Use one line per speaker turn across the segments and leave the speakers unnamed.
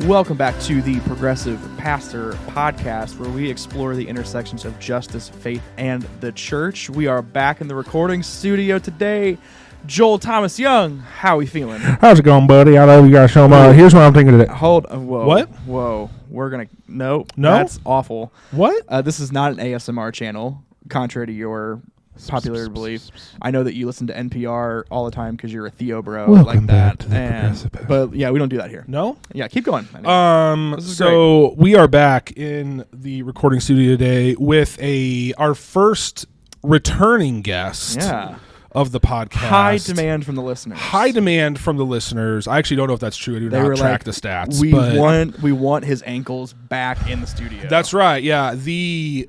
Welcome back to the Progressive Pastor Podcast, where we explore the intersections of justice, faith, and the church. We are back in the recording studio today. Joel Thomas Young, how are we feeling?
How's it going, buddy? I love you guys so much. Here's what I'm thinking today.
Hold on. Whoa.
What?
Whoa. We're going to... No.
No?
That's awful.
What?
This is not an ASMR channel, contrary to your popular belief. I know that you listen to NPR all the time because you're a Theo bro.
Welcome
like
back
that.
to the Progressive Pastor.
But yeah, we don't do that here.
No?
Yeah, keep going.
So we are back in the recording studio today with our first returning guest.
Yeah.
Of the podcast.
High demand from the listeners.
High demand from the listeners. I actually don't know if that's true. I do not track the stats.
We want his ankles back in the studio.
That's right. Yeah. The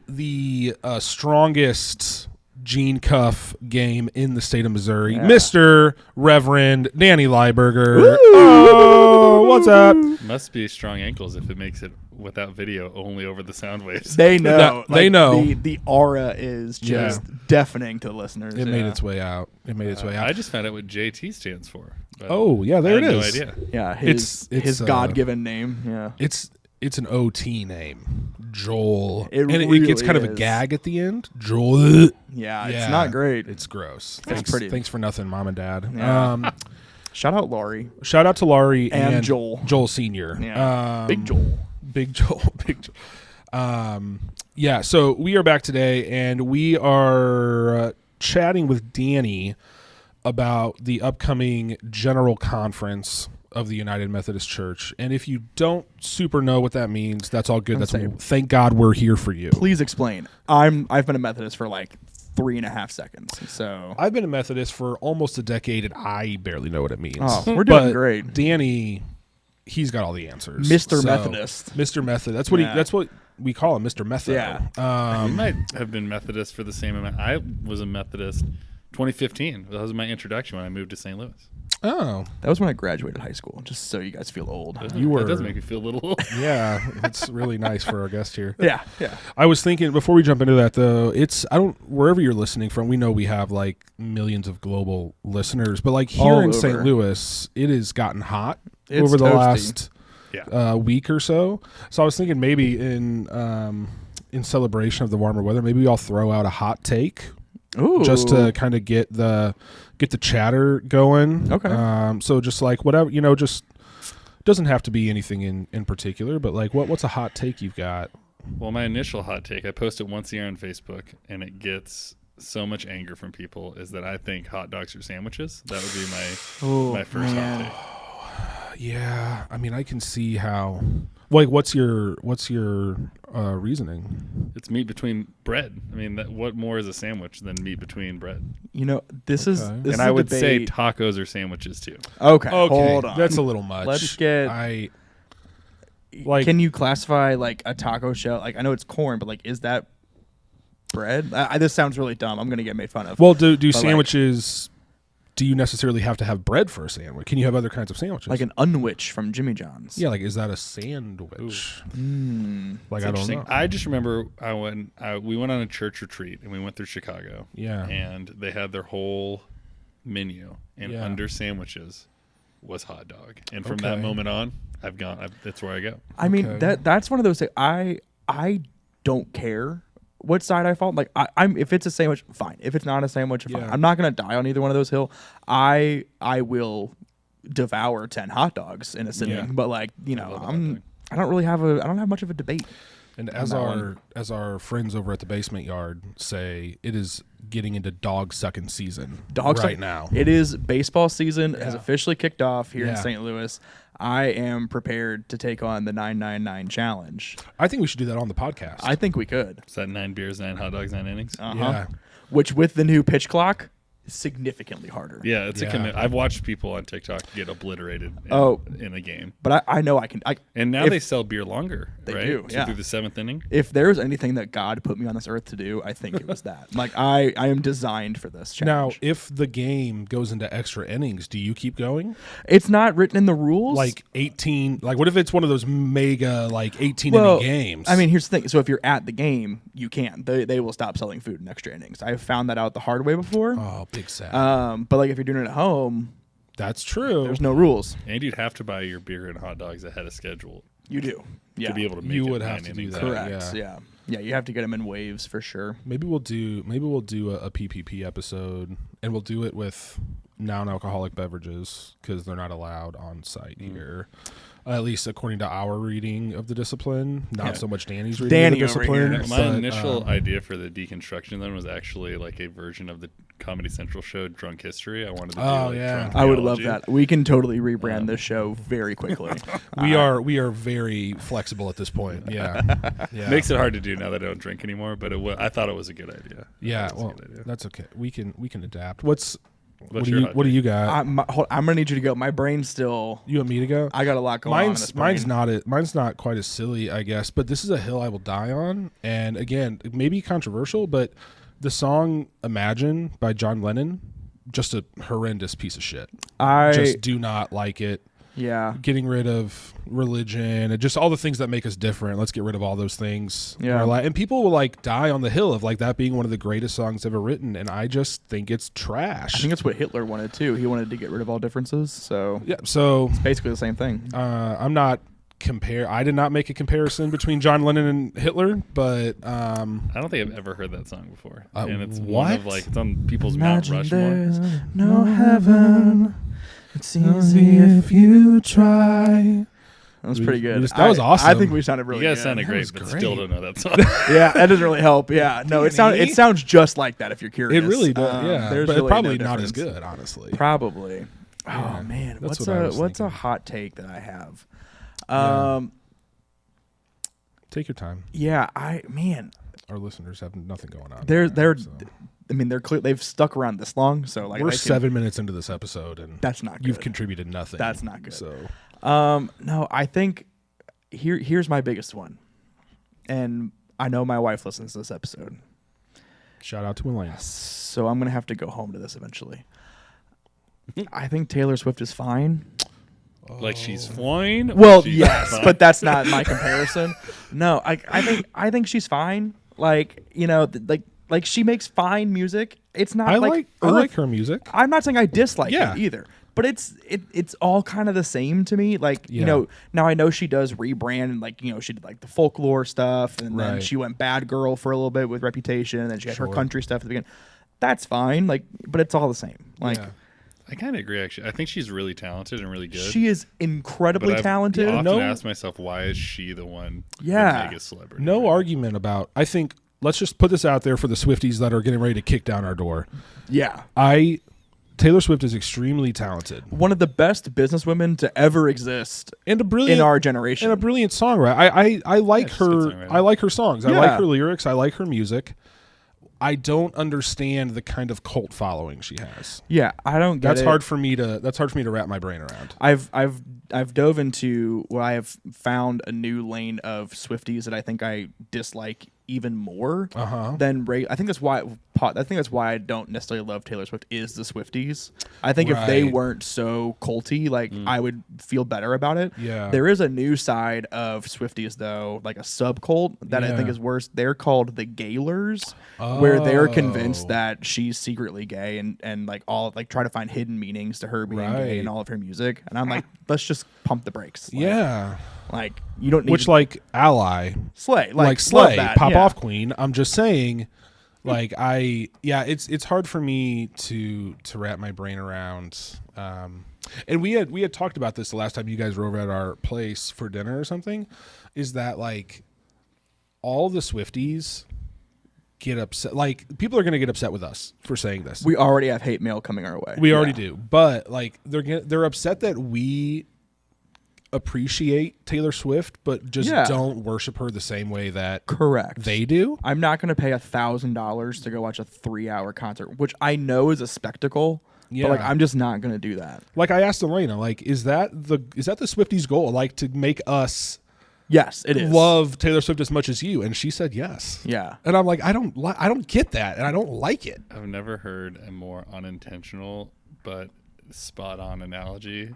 strongest gene cuff game in the state of Missouri. Yeah. Mr. Reverend Danny Lybarger.
Woo!
Oh, what's up?
Must be strong ankles if it makes it without video, only over the sound waves.
They know.
They know.
The aura is just deafening to the listeners.
It made its way out.
I just found out what JT stands for.
Oh, yeah, there it is.
No idea.
Yeah, his God-given name. Yeah.
It's an OT name. Joel.
It
gets kind of a gag at the end. Joel.
Yeah, it's not great.
It's gross.
Thanks
for nothing, Mom and Dad.
Yeah. Shout out Laurie.
Shout out to Laurie and
Joel.
Joel Sr.
Yeah. Big Joel.
Big Joel. Yeah, so we are back today, and we are chatting with Danny about the upcoming General Conference of the United Methodist Church. And if you don't super know what that means, that's all good. Thank God we're here for you.
Please explain. I've been a Methodist for like 3.5 seconds. So
I've been a Methodist for almost a decade, and I barely know what it means.
Oh, we're doing great.
Danny, he's got all the answers.
Mr. Methodist.
Mr. Method. That's what we call him, Mr. Method.
Yeah.
You might have been Methodist for the same amount. I was a Methodist 2015. That was my introduction when I moved to St. Louis.
Oh.
That was when I graduated high school, just so you guys feel old.
It does make me feel a little old.
Yeah, it's really nice for our guest here.
Yeah.
I was thinking, before we jump into that, though, wherever you're listening from, we know we have like millions of global listeners, but like here in St. Louis, it has gotten hot over the last week or so. So I was thinking maybe in celebration of the warmer weather, maybe we all throw out a hot take.
Ooh.
Just to kind of get the chatter going.
Okay.
So just like whatever, just doesn't have to be anything in particular, but like what's a hot take you've got?
Well, my initial hot take, I post it once a year on Facebook, and it gets so much anger from people, is that I think hot dogs are sandwiches. That would be my first hot take.
Yeah, I mean, I can see how. Like, what's your reasoning?
It's meat between bread. I mean, what more is a sandwich than meat between bread?
This is
and I would say tacos are sandwiches too.
Okay, hold on.
That's a little much.
Let's get. Can you classify like a taco shell? Like, I know it's corn, but like, is that bread? This sounds really dumb. I'm gonna get made fun of.
Well, do sandwiches? Do you necessarily have to have bread for a sandwich? Can you have other kinds of sandwiches?
Like an unwich from Jimmy John's.
Yeah, like is that a sandwich?
Like,
I don't know.
I just remember we went on a church retreat and we went through Chicago.
Yeah.
And they had their whole menu, and under sandwiches was hot dog. And from that moment on, that's where I go.
I mean, that's one of those things. I don't care what side I fall. Like, I'm if it's a sandwich, fine. If it's not a sandwich, fine. I'm not gonna die on either one of those hills. I will devour 10 hot dogs in a sitting. Yeah. But like, I don't have much of a debate.
And as our friends over at the Basement Yard say, it is getting into dog sucking season now.
It is baseball season has officially kicked off here in St. Louis. I am prepared to take on the 999 challenge.
I think we should do that on the podcast.
I think we could.
Is that 9 beers, 9 hot dogs, 9 innings?
Uh-huh.
Yeah.
Which with the new pitch clock, significantly harder.
Yeah, it's a commitment. I've watched people on TikTok get obliterated in a game.
But I know I can.
And now they sell beer longer,
they
right?
do,
through the 7th inning.
If there's anything that God put me on this earth to do, I think it was that. Like, I am designed for this challenge.
Now, if the game goes into extra innings, do you keep going?
It's not written in the rules.
Like 18, like what if it's one of those mega, like 18 inning games?
I mean, here's the thing. So if you're at the game, you can. They will stop selling food in extra innings. I've found that out the hard way before.
Oh, big sad.
But like if you're doing it at home,
That's true.
There's no rules.
And you'd have to buy your beer and hot dogs ahead of schedule.
You do. Yeah.
To be able to make
You
it
would have to do that.
Correct. Yeah. Yeah, you have to get them in waves for sure.
Maybe we'll do a PPP episode, and we'll do it with non-alcoholic beverages because they're not allowed on site here. At least according to our reading of the discipline, not so much Danny's reading
Danny
of the
over here.
discipline.
My initial idea for the deconstruction then was actually like a version of the Comedy Central show Drunk History. I wanted to do drunk
I would love
theology.
that. We can totally rebrand this show very quickly.
We are very flexible at this point. Yeah.
Makes it hard to do now that I don't drink anymore, but I thought it was a good idea.
Yeah, well, that's okay. We can adapt. What do
your
you got?
I'm gonna need you to go. My brain's still.
You want me to go?
I got a lot going on. In this brain.
Mine's not quite as silly, I guess. But this is a hill I will die on. And again, it may be controversial, but the song "Imagine" by John Lennon, just a horrendous piece of shit. I just do not like it.
Yeah.
Getting rid of religion and just all the things that make us different. Let's get rid of all those things.
Yeah.
And people will like die on the hill of like that being one of the greatest songs ever written. And I just think it's trash.
I think that's what Hitler wanted too. He wanted to get rid of all differences. So
yeah. So
it's basically the same thing.
I'm not I did not make a comparison between John Lennon and Hitler, but
I don't think I've ever heard that song before. And it's
what?
one of like it's on people's
Imagine
Mount Rushmore.
there's no heaven. It's easy if you try. That was pretty good.
That was awesome.
I think we sounded really good.
You guys sounded great, but still don't know that song.
Yeah, that doesn't really help. Yeah, no, it sounds just like that if you're curious.
It really does. Yeah,
there's
but
really
probably
no
not as
difference.
good, honestly.
Probably.
Yeah,
Oh man,
that's
what's
what I was
a
thinking.
hot take that I have?
Take your time.
Yeah,
Our listeners have nothing going on.
they've stuck around this long, so like
we're 7 minutes into this episode, and
that's not good.
You've contributed nothing.
That's not good.
So,
no, I think here's my biggest one, and I know my wife listens to this episode.
Shout out to Elaine.
So I'm gonna have to go home to this eventually. I think Taylor Swift is fine.
Like she's fine.
Well,
She's
yes,
fine?
but that's not my comparison. No, I think she's fine. Like like she makes fine music. It's not
I
like
like her music.
I'm not saying I dislike
Yeah.
it either, but it's all kind of the same to me. Like now I know she does rebrand and like she did like the folklore stuff, and then she went bad girl for a little bit with Reputation, and then she had her country stuff at the beginning. That's fine, like, but it's all the same. Like.
Yeah.
I kind of agree, actually. I think she's really talented and really good.
She is incredibly talented.
I often ask myself, why is she the one the biggest celebrity?
No argument about, I think, let's just put this out there for the Swifties that are getting ready to kick down our door.
Yeah.
Taylor Swift is extremely talented.
One of the best businesswomen to ever exist
and in
our generation.
And a brilliant songwriter. I like her. I like her songs. I like her lyrics. I like her music. I don't understand the kind of cult following she has.
Yeah, I don't get
that's
it.
Hard for me to wrap my brain around.
I've dove into what I have found a new lane of Swifties that I think I dislike even more than I think that's why I don't necessarily love Taylor Swift is the Swifties. I think if they weren't so culty, like I would feel better about it.
Yeah.
There is a new side of Swifties though, like a sub cult that I think is worse. They're called the Gaylers, where they're convinced that she's secretly gay and like all like try to find hidden meanings to her being gay in all of her music. And I'm like, let's just pump the brakes. Like, like you don't need
like Ally,
Slay,
like Slay, pop off Queen. I'm just saying, like it's hard for me to wrap my brain around. And we had talked about this the last time you guys were over at our place for dinner or something. Is that like all the Swifties get upset? Like people are going to get upset with us for saying this.
We already have hate mail coming our way.
We already do, but like they're upset that we appreciate Taylor Swift, but just don't worship her the same way that they do.
I'm not going to pay $1,000 to go watch a 3-hour concert, which I know is a spectacle. But like, I'm just not going to do that.
Like I asked Elena, like, is that the Swifties' goal? Like to make us,
yes, it is,
love Taylor Swift as much as you? And she said yes.
Yeah,
and I'm like, I don't get that, and I don't like it.
I've never heard a more unintentional but spot on analogy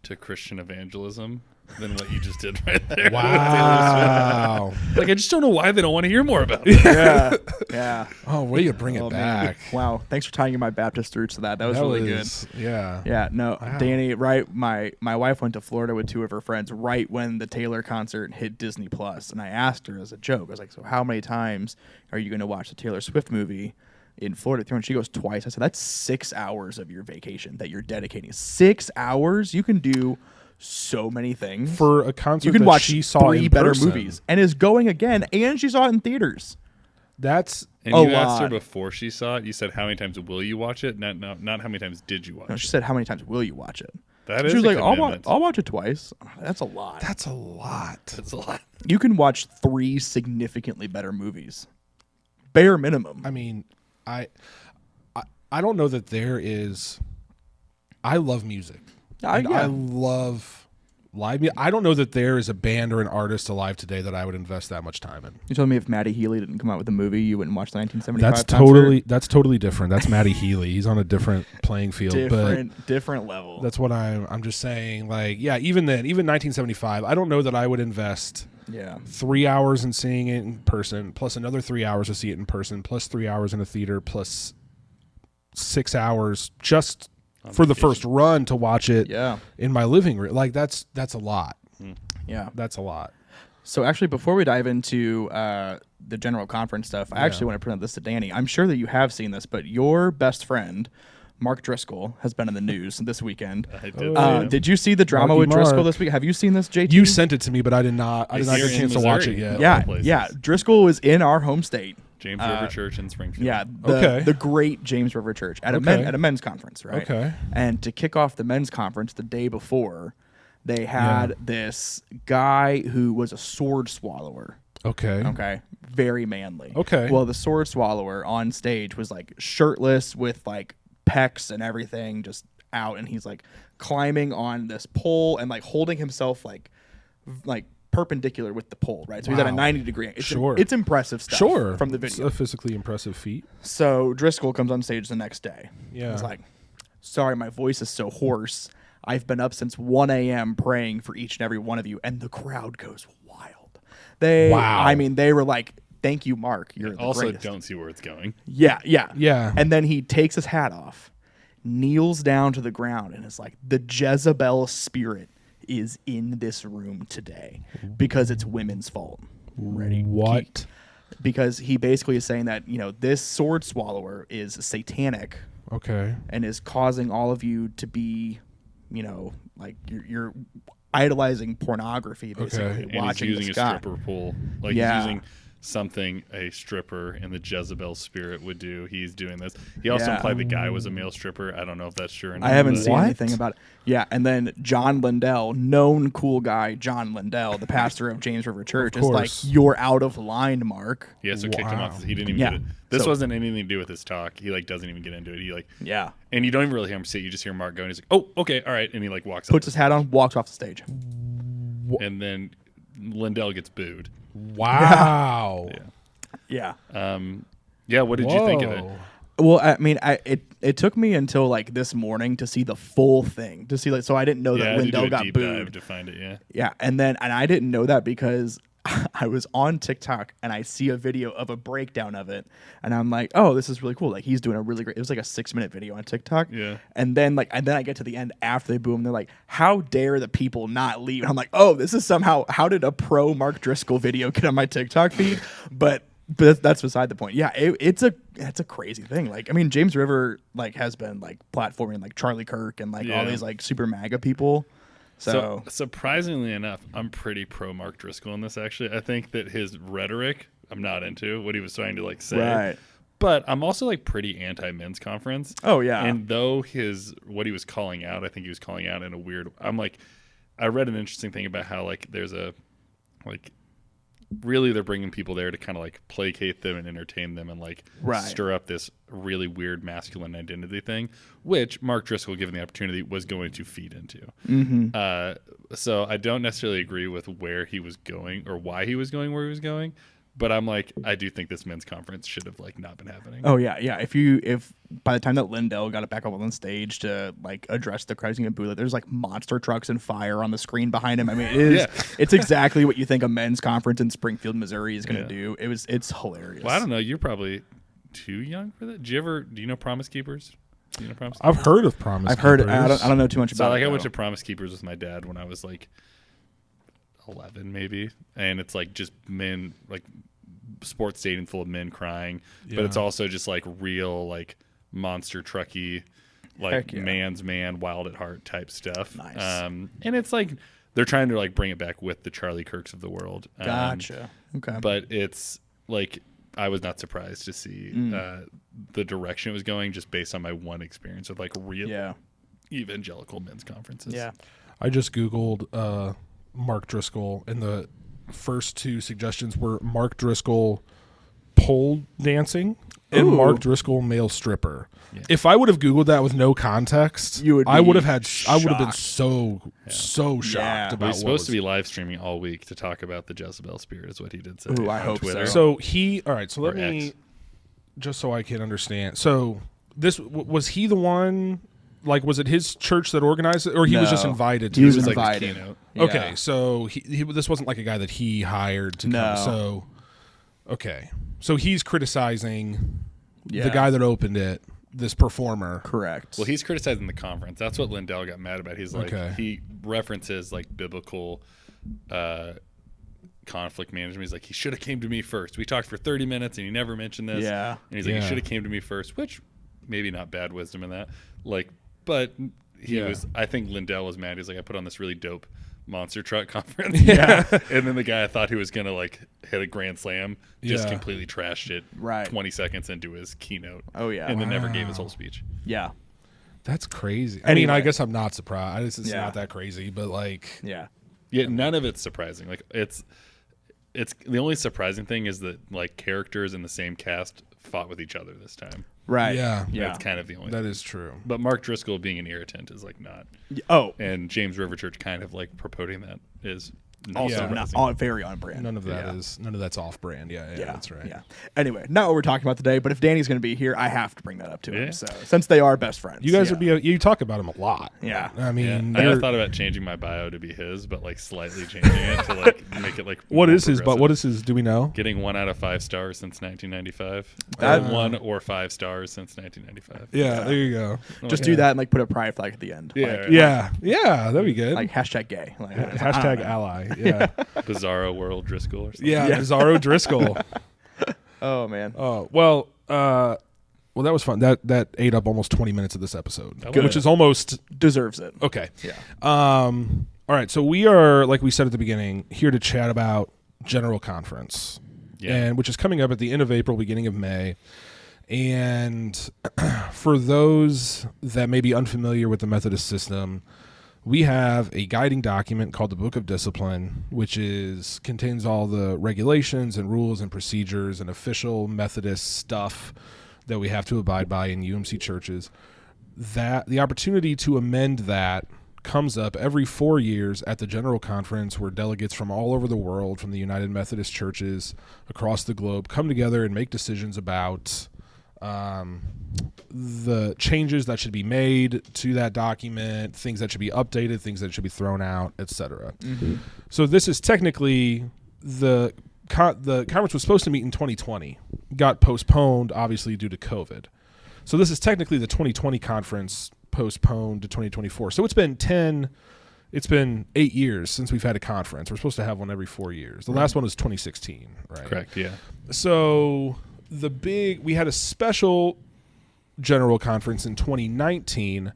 to Christian evangelism than what you just did right there.
Wow.
Like, I just don't know why they don't want to hear more about it.
Yeah.
Oh, way to bring it back.
Wow. Thanks for tying in my Baptist roots to that. That was really good.
Yeah.
Yeah. No,
wow.
Danny, right. My wife went to Florida with 2 of her friends right when the Taylor concert hit Disney Plus. And I asked her as a joke, I was like, so how many times are you going to watch the Taylor Swift movie in Florida? And she goes, twice. I said, that's 6 hours of your vacation that you're dedicating. 6 hours? You can do so many things.
For a concert
you can
that
watch
she saw
3
in
better
person.
movies and is going again, and she saw it in theaters.
That's
and you asked her before she saw it. You said, how many times will you watch it? Not how many times did you watch it.
She said, how many times will you watch it?
That is
she was like,
commitment.
I'll watch it twice. That's a lot.
That's a lot.
That's a lot.
You can watch 3 significantly better movies. Bare minimum.
I mean, I don't know that there is. I love music. I love live music. I don't know that there is a band or an artist alive today that I would invest that much time in.
You told me if Matty Healy didn't come out with a movie, you wouldn't watch the 1975
That's totally different. That's Matty Healy. He's on a different playing field.
Different level.
That's what I'm just saying. Like, yeah, even then, even 1975, I don't know that I would invest 3 hours in seeing it in person, plus another 3 hours to see it in person, plus 3 hours in a theater, plus 6 hours just for the first run to watch it in my living room. Like, that's a lot.
Yeah.
That's a lot.
So actually, before we dive into the general conference stuff, I actually want to present this to Danny. I'm sure that you have seen this, but your best friend, Mark Driscoll, has been in the news this weekend.
I did.
Did you see the drama with Driscoll this week? Have you seen this, JT?
You sent it to me, but I did not. I did not get a chance to watch it yet.
Yeah. Driscoll was in our home state.
James River Church in Springfield.
Yeah, the great James River Church at a men's conference, right?
Okay.
And to kick off the men's conference the day before, they had this guy who was a sword swallower. Okay. Very manly.
Okay.
Well, the sword swallower on stage was like shirtless with like pecs and everything just out, and he's like climbing on this pole and like holding himself like perpendicular with the pole, right? So he's at a 90-degree angle. It's impressive stuff from the video.
It's a physically impressive feat.
So Driscoll comes on stage the next day.
Yeah.
He's like, sorry, my voice is so hoarse. I've been up since 1 a.m. praying for each and every one of you. And the crowd goes wild. They were like, thank you, Mark. You're the
also
greatest.
Don't see where it's going.
Yeah. And then he takes his hat off, kneels down to the ground, and is like, the Jezebel spirit is in this room today because it's women's fault.
What?
Because he basically is saying that, this sword swallower is satanic.
Okay. And
is causing all of you to be, like you're idolizing pornography, basically.
And
watching
he's using
this
a
guy.
stripper pole. Like he's using something a stripper and the Jezebel spirit would do. He's doing this. He also implied the guy was a male stripper. I don't know if that's true or not.
I haven't seen anything about it. Yeah, and then John Lindell, known cool guy, John Lindell, the pastor of James River Church, is like, you're out of line, Mark.
Yeah, so kicked him off. He didn't even get it. This wasn't anything to do with his talk. He doesn't even get into it. He and you don't even really hear him say it. You just hear Mark go and he's like, oh, okay, all right. And he walks
puts his hat on, walks off the stage.
And then Lindell gets booed.
Wow.
Yeah.
What did you think of it?
Well, I mean, it took me until this morning to see the full thing, to see so I didn't know that Lindell got booed.
To find it,
yeah, and I didn't know that because I was on TikTok and I see a video of a breakdown of it, and I'm like, oh, this is really cool. Like, he's doing a really great. It was like a 6-minute video on TikTok.
Yeah.
And then I get to the end after they boom, they're like, how dare the people not leave? And I'm like, oh, this is somehow, how did a pro Mark Driscoll video get on my TikTok feed? But that's beside the point. Yeah, it's a crazy thing. Like, I mean, James River has been platforming Charlie Kirk and all these super MAGA people. So
surprisingly enough, I'm pretty pro Mark Driscoll in this. Actually, I think that his rhetoric I'm not into what he was trying to say.
Right.
But I'm also pretty anti men's conference.
Oh yeah.
And though what he was calling out, I think he was calling out in a weird. I read an interesting thing about how there's a really they're bringing people there to kind of placate them and entertain them and stir up this really weird masculine identity thing, which Mark Driscoll, given the opportunity, was going to feed into.
Mm-hmm.
So I don't necessarily agree with where he was going or why he was going where he was going, But I'm like, I do think this men's conference should have like not been happening.
Oh yeah. If by the time that Lindell got it back up on stage to like address the crowd and boo, there's like monster trucks and fire on the screen behind him. I mean, it's exactly what you think a men's conference in Springfield, Missouri is going to do. It's hilarious.
Well, I don't know. You're probably too young for that. Do you know Promise Keepers?
I've heard of Promise Keepers.
I've heard it. I don't know too much about it.
I went to Promise Keepers with my dad when I was like 11 maybe, and it's like just men, like sports stadium full of men crying, but it's also just like real like monster trucky, like man's man, wild at heart type stuff.
Nice.
And it's like they're trying to like bring it back with the Charlie Kirks of the world.
Gotcha. Okay.
But it's like I was not surprised to see the direction it was going just based on my one experience with like real evangelical men's conferences.
Yeah.
I just Googled Mark Driscoll, and the first two suggestions were Mark Driscoll pole dancing and Mark Driscoll male stripper. Yeah. If I would have Googled that with no context, I would have been so shocked about.
He's supposed to be live streaming all week to talk about the Jezebel spirit, is what he did say.
Ooh, I hope
Twitter.
So so let me just so I can understand. So this was he the one? Like, was it his church that organized it, or he was just invited?
He was invited.
Like
okay, so he this wasn't like a guy that he hired to come. So, okay, so he's criticizing the guy that opened it, this performer.
Correct.
Well, he's criticizing the conference. That's what Lindell got mad about. He's like, he references like biblical conflict management. He's like, he should have came to me first. We talked for 30 minutes and he never mentioned this.
Yeah.
And he's like, he should have came to me first, which maybe not bad wisdom in that. Like, but he was, I think Lindell was mad. He's like, I put on this really dope monster truck conference. And then the guy I thought he was going to like hit a grand slam just completely trashed it 20 seconds into his keynote.
Oh, yeah.
And then never gave his whole speech.
Yeah.
That's crazy. Anyway. I mean, I guess I'm not surprised. It's not that crazy, but like.
Yeah, none of it's surprising. Like, it's the only surprising thing is that like characters in the same cast fought with each other this time.
Right.
Yeah.
That's kind of the only thing.
That is true.
But Mark Driscoll being an irritant is like not.
Oh.
And James Riverchurch kind of like purporting that is
also not very on brand.
None of that's off brand. Yeah, that's right.
Yeah. Anyway, not what we're talking about today, but if Danny's going to be here, I have to bring that up to him. So since they are best friends,
you guys you talk about him a lot.
Yeah.
I mean,
I thought about changing my bio to be his, but like slightly changing it to like make it like.
What is his? But what is his? Do we know?
Getting 1 out of 5 stars since 1995. 1 or 5 stars since 1995.
Yeah, there you go.
Just do that and like put a pride flag at the end.
Yeah, that'd be good.
Like #gay. Like,
#ally. Yeah.
Bizarro World Driscoll or something.
Yeah, Bizarro Driscoll.
Oh man.
Oh well, that was fun. That ate up almost 20 minutes of this episode, which is almost
deserves it.
Okay.
Yeah.
All right. So we are, like we said at the beginning, here to chat about General Conference, and which is coming up at the end of April, beginning of May. And for those that may be unfamiliar with the Methodist system, we have a guiding document called the Book of Discipline, which contains all the regulations and rules and procedures and official Methodist stuff that we have to abide by in UMC churches. That the opportunity to amend that comes up every 4 years at the General Conference, where delegates from all over the world, from the United Methodist churches across the globe, come together and make decisions about the changes that should be made to that document, things that should be updated, things that should be thrown out, etc. Mm-hmm. So this is technically the conference was supposed to meet in 2020, got postponed obviously due to COVID. So this is technically the 2020 conference postponed to 2024. So it's been 8 years since we've had a conference. We're supposed to have one every 4 years. The last one was 2016, right?
Correct. Yeah.
So we had a special General Conference in 2019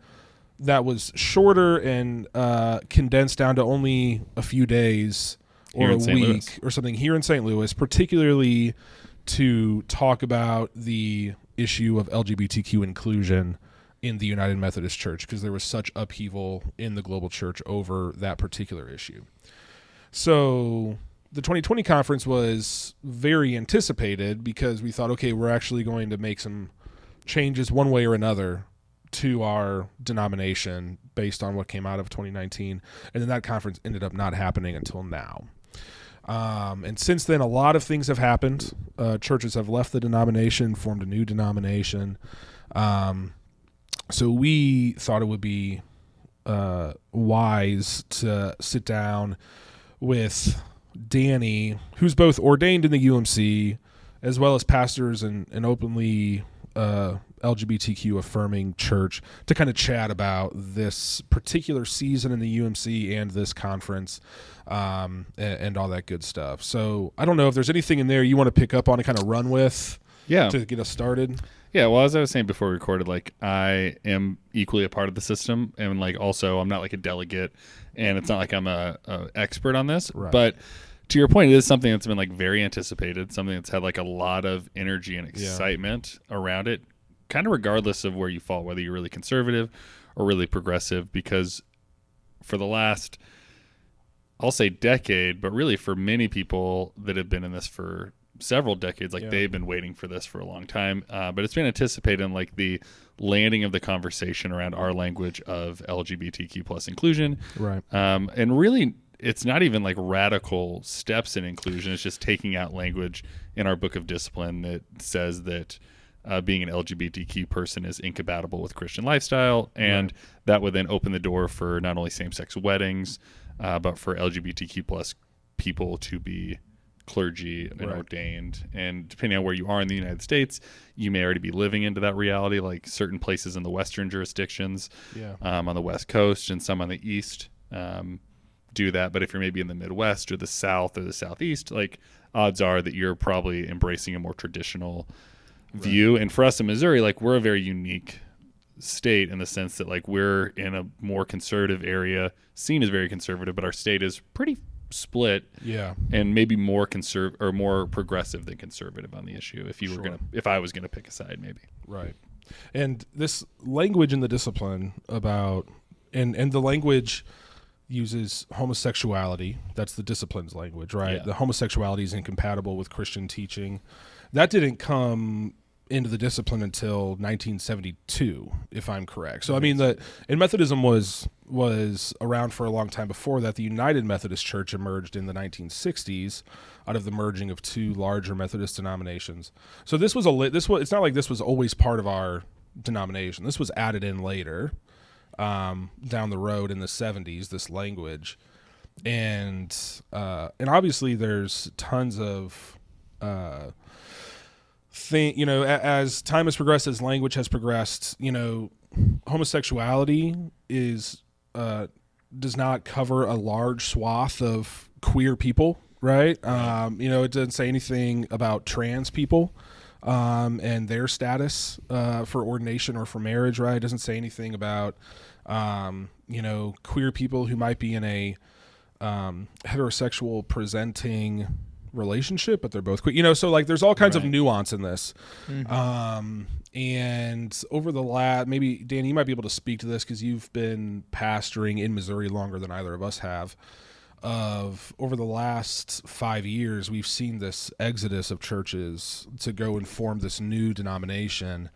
that was shorter and condensed down to only a few days or a week or something here in St. Louis, particularly to talk about the issue of LGBTQ inclusion in the United Methodist Church, because there was such upheaval in the global church over that particular issue. So the 2020 conference was very anticipated because we thought, okay, we're actually going to make some changes one way or another to our denomination based on what came out of 2019. And then that conference ended up not happening until now. And since then, a lot of things have happened. Churches have left the denomination, formed a new denomination. So we thought it would be wise to sit down with Danny, who's both ordained in the UMC, as well as pastors and openly LGBTQ affirming church, to kind of chat about this particular season in the UMC and this conference, and all that good stuff. So I don't know if there's anything in there you want to pick up on and kind of run with, to get us started.
Yeah, well, as I was saying before we recorded, like, I am equally a part of the system, and like also I'm not like a delegate, and it's not like I'm a expert on this.
Right.
But to your point, it is something that's been like very anticipated, something that's had like a lot of energy and excitement around it, kind of regardless of where you fall, whether you're really conservative or really progressive, because for the last, I'll say decade, but really for many people that have been in this for several decades, like they've been waiting for this for a long time, but it's been anticipated in like the landing of the conversation around our language of LGBTQ plus inclusion,
right?
And really, it's not even like radical steps in inclusion. It's just taking out language in our book of discipline that says that being an LGBTQ person is incompatible with Christian lifestyle, and that would then open the door for not only same-sex weddings, but for LGBTQ plus people to be clergy and ordained. And depending on where you are in the United States, you may already be living into that reality, like certain places in the Western jurisdictions, on the West Coast and some on the East do that. But if you're maybe in the Midwest or the South or the Southeast, like odds are that you're probably embracing a more traditional view. And for us in Missouri, like we're a very unique state in the sense that like we're in a more conservative area, seen as very conservative, but our state is pretty split, and maybe more or more progressive than conservative on the issue. If you were if I was gonna pick a side, maybe.
Right. And this language in the discipline about, and the language uses homosexuality. That's the discipline's language, right?
Yeah.
The homosexuality is incompatible with Christian teaching. That didn't come into the discipline until 1972, if I'm correct. So I mean and Methodism was around for a long time before that. The United Methodist Church emerged in the 1960s out of the merging of two larger Methodist denominations. So it's not like this was always part of our denomination. This was added in later, down the road in the 70s, this language. And obviously there's tons of as time has progressed, as language has progressed, homosexuality does not cover a large swath of queer people, right? It doesn't say anything about trans people and their status for ordination or for marriage, right? It doesn't say anything about queer people who might be in a heterosexual presenting relationship, but they're both queer. So like there's all kinds of nuance in this. And over the last, maybe Danny, you might be able to speak to this because you've been pastoring in Missouri longer than either of us have. Over the last 5 years, we've seen this exodus of churches to go and form this new denomination,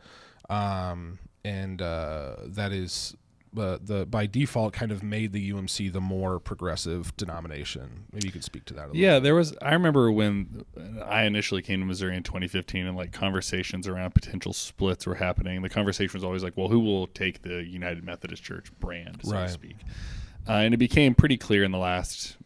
and that is by default kind of made the UMC the more progressive denomination. Maybe you could speak to that a little bit. I remember when I initially came to Missouri in 2015 and like conversations around potential splits were happening. The conversation was always like, well, who will take the United Methodist Church brand, so to speak? And it became pretty clear in the last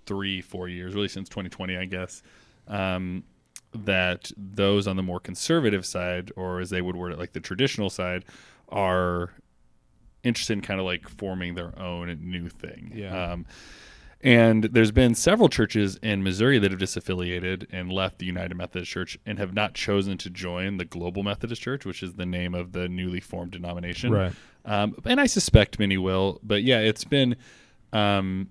3-4 years, really since 2020, I guess, that those on the more conservative side, or as they would word it, like the traditional side, are interested in kind of like forming their own new thing. And there's been several churches in Missouri that have disaffiliated and left the United Methodist Church and have not chosen to join the Global Methodist Church, which is the name of the newly formed denomination. Right.
And I suspect many will, but yeah, it's been a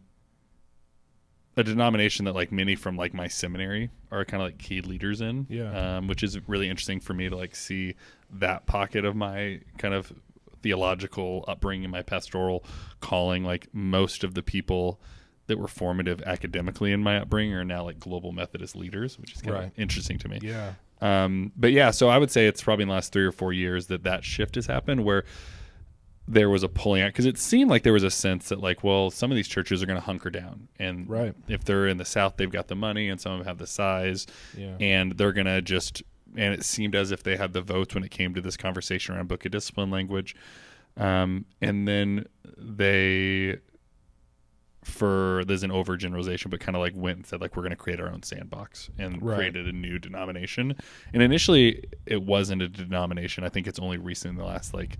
denomination that like many from like my seminary are kind of like key leaders in, which is really interesting for me to like see that pocket of my kind of theological upbringing, my pastoral calling. Like most of the people that were formative academically in my upbringing are now like Global Methodist leaders, which is kind of interesting to me. But yeah, so I would say it's probably in the last 3 or 4 years that shift has happened, where there was a pulling out, because it seemed like there was a sense that like, well, some of these churches are going to hunker down, and if they're in the South, they've got the money, and some of them have the size, and they're going to just, and it seemed as if they had the votes when it came to this conversation around book of discipline language. And then there's an overgeneralization, but kind of like went and said like, we're going to create our own sandbox, and created a new denomination. And initially it wasn't a denomination. I think it's only recent in the last like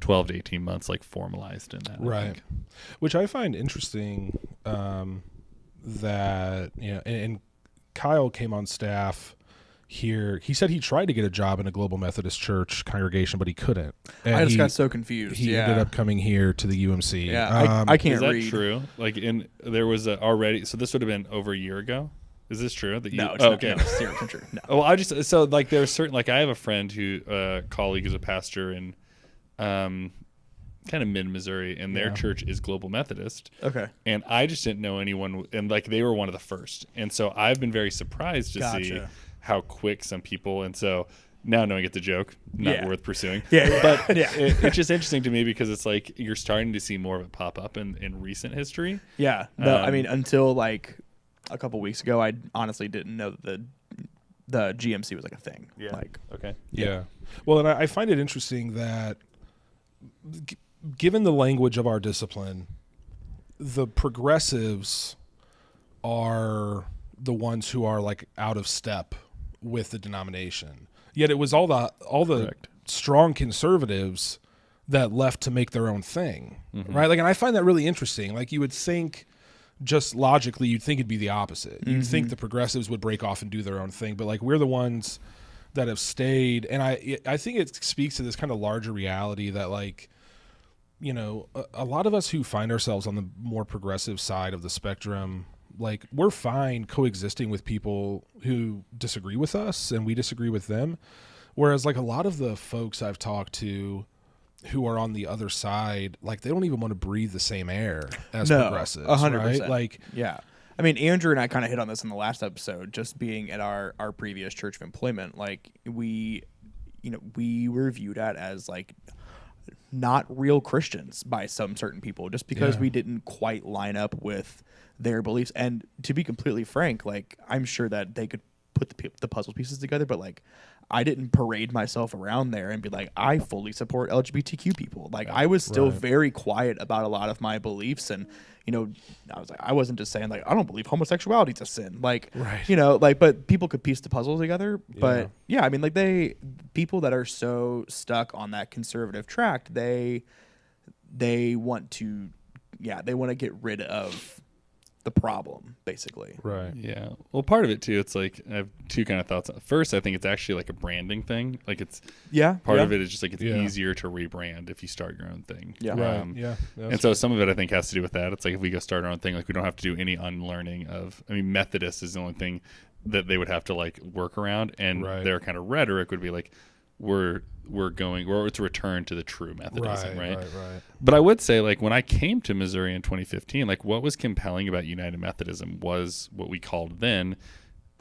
12 to 18 months, like formalized in that.
Right. Which I find interesting, that, and Kyle came on staff here. He said he tried to get a job in a Global Methodist Church congregation, but he couldn't. And
I just got so confused.
He ended up coming here to the UMC.
Yeah, I can't read.
Is that true? Like, there was already, so this would have been over a year ago. Is this true?
No, it's not. Okay. No, seriously true. No.
Well, so like there's certain, like I have a friend who, colleague is a pastor in, kind of mid-Missouri, and their church is Global Methodist.
Okay.
And I just didn't know anyone, and like they were one of the first. And so I've been very surprised to see how quick some people, and so now knowing it's a joke, not worth pursuing. But it's just interesting to me because it's like you're starting to see more of it pop up in recent history.
Yeah. No, I mean, until like a couple weeks ago, I honestly didn't know that the GMC was like a thing.
Yeah.
Like,
okay.
Yeah. Well, and I find it interesting that given the language of our discipline, the progressives are the ones who are like out of step with the denomination. Yet it was all the strong conservatives that left to make their own thing, right? Like, and I find that really interesting. Like, you would think, just logically, you'd think it'd be the opposite. You'd think the progressives would break off and do their own thing, but like we're the ones that have stayed. And I think it speaks to this kind of larger reality that like, a lot of us who find ourselves on the more progressive side of the spectrum, like we're fine coexisting with people who disagree with us and we disagree with them. Whereas like a lot of the folks I've talked to who are on the other side, like they don't even want to breathe the same air as progressives. 100%. Right? Like,
yeah. I mean, Andrew and I kind of hit on this in the last episode, just being at our previous church of employment. Like we were viewed at as like not real Christians by some certain people, just because we didn't quite line up with their beliefs. And to be completely frank, like I'm sure that they could put the puzzle pieces together, but like I didn't parade myself around there and be like, I fully support LGBTQ people. Like I was still very quiet about a lot of my beliefs. And, I wasn't just saying like, I don't believe homosexuality is a sin. Like, but people could piece the puzzle together. But I mean, like people that are so stuck on that conservative track, they want to get rid of the problem, basically.
Right.
Yeah. Well, part of it too, it's like I have two kind of thoughts. First, I think it's actually like a branding thing. Like it's part of it is just like it's easier to rebrand if you start your own thing.
Yeah.
Right.
And so some of it I think has to do with that. It's like if we go start our own thing, like we don't have to do any unlearning of. I mean, Methodist is the only thing that they would have to like work around, and their kind of rhetoric would be like, it's a return to the true Methodism, right? But I would say, like, when I came to Missouri in 2015, like, what was compelling about United Methodism was what we called then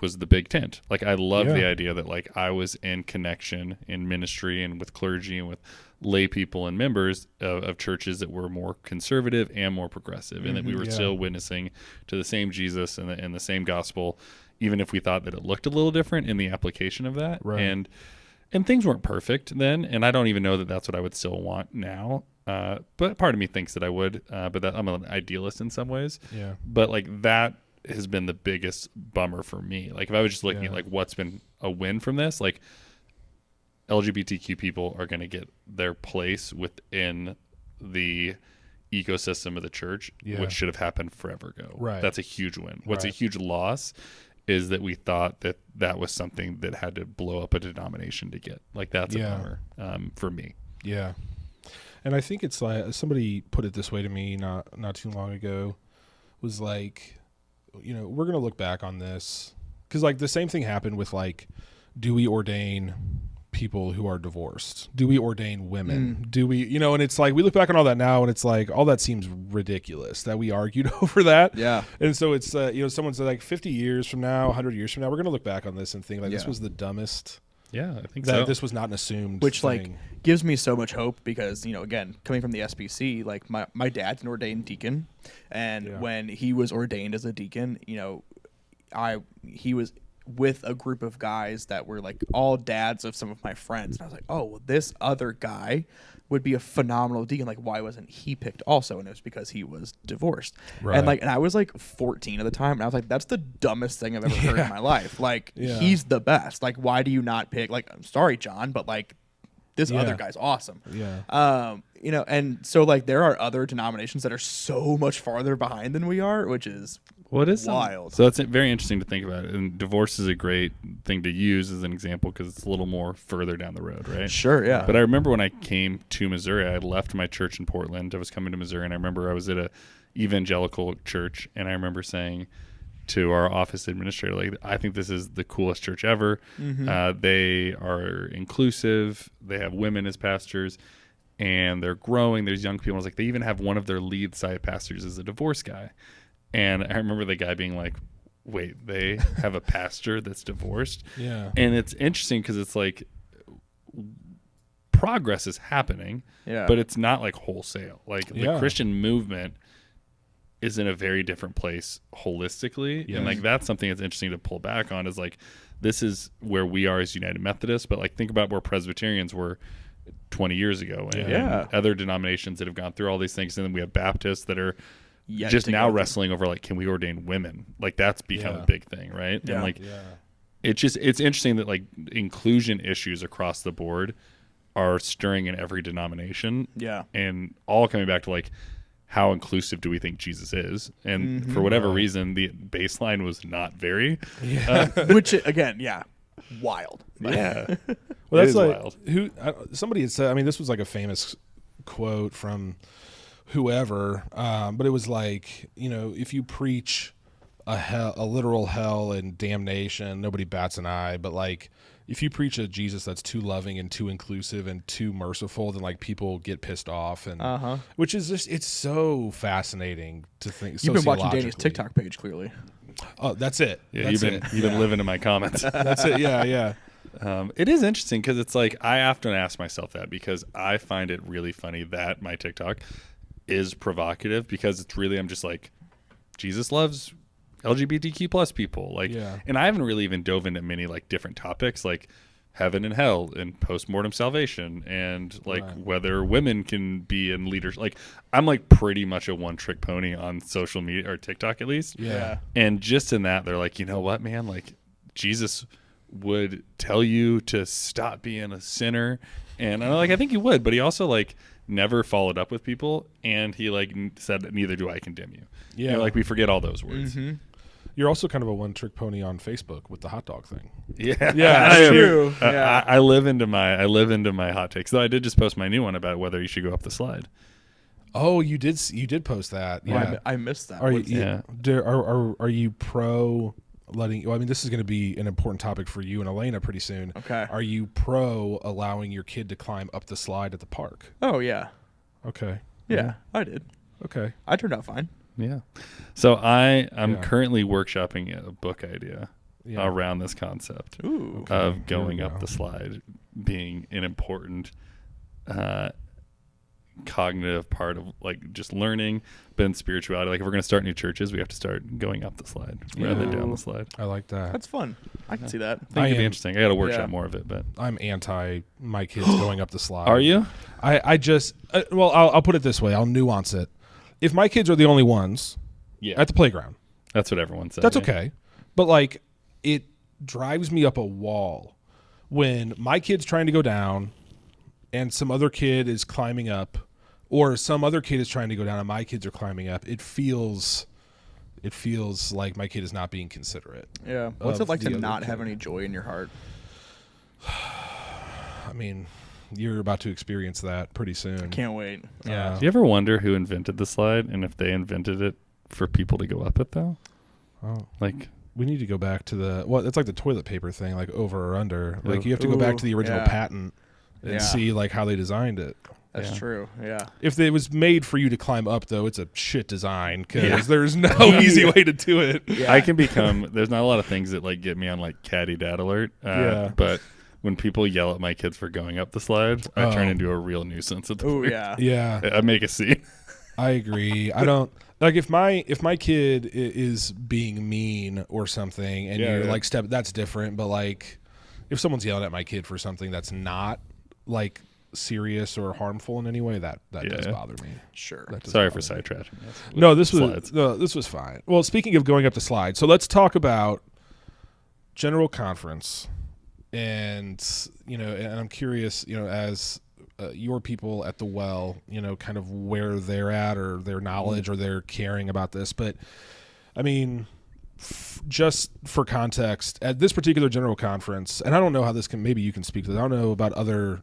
was the big tent. Like, I loved the idea that, like, I was in connection in ministry and with clergy and with lay people and members of churches that were more conservative and more progressive, and that we were still witnessing to the same Jesus and the same gospel, even if we thought that it looked a little different in the application of that. And things weren't perfect then, and I don't even know that that's what I would still want now. But part of me thinks that I would, but that I'm an idealist in some ways.
Yeah.
But like that has been the biggest bummer for me. Like if I was just looking at like what's been a win from this, like LGBTQ people are going to get their place within the ecosystem of the church, which should have happened forever ago.
Right.
That's a huge win. What's a huge loss is that we thought that was something that had to blow up a denomination to get. Like that's a bummer for me.
Yeah. And I think it's like somebody put it this way to me not too long ago, was like, we're going to look back on this because like the same thing happened with like, do we ordain people who are divorced? Do we ordain women? Do we, and it's like we look back on all that now and it's like all that seems ridiculous that we argued over that.
Yeah.
And so it's someone said like 50 years from now, 100 years from now, we're going to look back on this and think like this was the dumbest
Yeah, I think
that
so.
this was not an assumed
which
thing.
like gives me so much hope because, again, coming from the SBC, like my dad's an ordained deacon, and when he was ordained as a deacon, he was with a group of guys that were like all dads of some of my friends, and I was like, oh, well, this other guy would be a phenomenal deacon. Like, why wasn't he picked also? And it was because he was divorced. Right. And I was like 14 at the time, and I was like, that's the dumbest thing I've ever heard in my life. Like, he's the best. Like, why do you not pick? Like, I'm sorry, John, but like, this other guy's awesome.
Yeah.
And so like there are other denominations that are so much farther behind than we are, which is wild.
So that's very interesting to think about. And divorce is a great thing to use as an example because it's a little more further down the road, right?
Sure, yeah.
But I remember when I came to Missouri, I had left my church in Portland. I was coming to Missouri, and I remember I was at a evangelical church, and I remember saying to our office administrator, like, I think this is the coolest church ever. Mm-hmm. They are inclusive. They have women as pastors, and they're growing. There's young people. I was like, they even have one of their lead side pastors is a divorced guy. And I remember the guy being like, wait, they have a pastor that's divorced?
Yeah.
And it's interesting because it's like progress is happening, but it's not like wholesale. Like the Christian movement is in a very different place holistically. And like that's something that's interesting to pull back on is like this is where we are as United Methodists, but like think about where Presbyterians were 20 years ago and other denominations that have gone through all these things. And then we have Baptists that are just now wrestling over like, can we ordain women? Like that's become a big thing, right? And like it's interesting that like inclusion issues across the board are stirring in every denomination. Yeah. And all coming back to like, how inclusive do we think Jesus is? And for whatever reason, the baseline was not very.
Which, again, wild.
Yeah.
Well, that's like, wild. Somebody had said, I mean, this was like a famous quote from whoever, but it was like, if you preach a literal hell and damnation, nobody bats an eye, but like, if you preach a Jesus that's too loving and too inclusive and too merciful, then like people get pissed off, and which is just it's so fascinating to think.
You've been watching Danny's TikTok page, clearly.
Oh, that's it.
Yeah, you've been living in my comments.
That's it. Yeah.
It is interesting because it's like I often ask myself that because I find it really funny that my TikTok is provocative because it's really I'm just like Jesus loves LGBTQ plus people, like, and I haven't really even dove into many like different topics like heaven and hell and post-mortem salvation and like whether women can be in leadership. Like I'm like pretty much a one-trick pony on social media or TikTok at least. And just in that, they're like, you know what, man, like Jesus would tell you to stop being a sinner, and I'm like, I think he would, but he also like never followed up with people, and he like said, neither do I condemn you. Like we forget all those words.
You're also kind of a one-trick pony on Facebook with the hot dog thing.
Yeah, that's true.
I live into my hot takes. Though I did just post my new one about whether you should go up the slide.
Oh, you did post that. Yeah,
I missed that.
Are you pro letting? Well, I mean, this is going to be an important topic for you and Elena pretty soon.
Okay.
Are you pro allowing your kid to climb up the slide at the park?
Oh yeah.
Okay.
Yeah, I did.
Okay.
I turned out fine.
Yeah. So I'm currently workshopping a book idea around this concept of going up the slide being an important cognitive part of like just learning, but in spirituality. Like if we're going to start new churches, we have to start going up the slide rather than down the slide.
I like that.
That's fun. I can see that.
I think it'd be interesting. I got to workshop more of it, but
I'm anti my kids going up the slide.
Are you?
I just well, I'll put it this way. I'll nuance it. If my kids are the only ones at the playground,
that's what everyone says.
That's okay. But like, it drives me up a wall when my kid's trying to go down and some other kid is climbing up, or some other kid is trying to go down and my kids are climbing up. It feels like my kid is not being considerate.
Yeah. What's it like to not have any joy in your heart?
I mean, you're about to experience that pretty soon.
I can't wait. Yeah.
Do you ever wonder who invented the slide and if they invented it for people to go up it though?
Oh,
like
we need to go back to it's like the toilet paper thing, like over or under. Like you have to go back to the original patent and see like how they designed it.
That's true. Yeah.
If it was made for you to climb up, though, it's a shit design because there's no easy way to do it.
Yeah. I can become. There's not a lot of things that like get me on like catty dad alert. But when people yell at my kids for going up the slide, I turn into a real nuisance at the
Oh
point.
yeah.
I make a scene.
I agree. I don't like if my kid is being mean or something, and you're like that's different. But like, if someone's yelling at my kid for something that's not like serious or harmful in any way, that does bother me.
Sure.
Sorry for sidetracking.
No, this was fine. Well, speaking of going up the slide, so let's talk about General Conference, and and I'm curious, as your people at the Well, kind of where they're at or their knowledge or their caring about this. But I mean, just for context, at this particular General Conference, and I don't know how this maybe you can speak to this. I don't know about other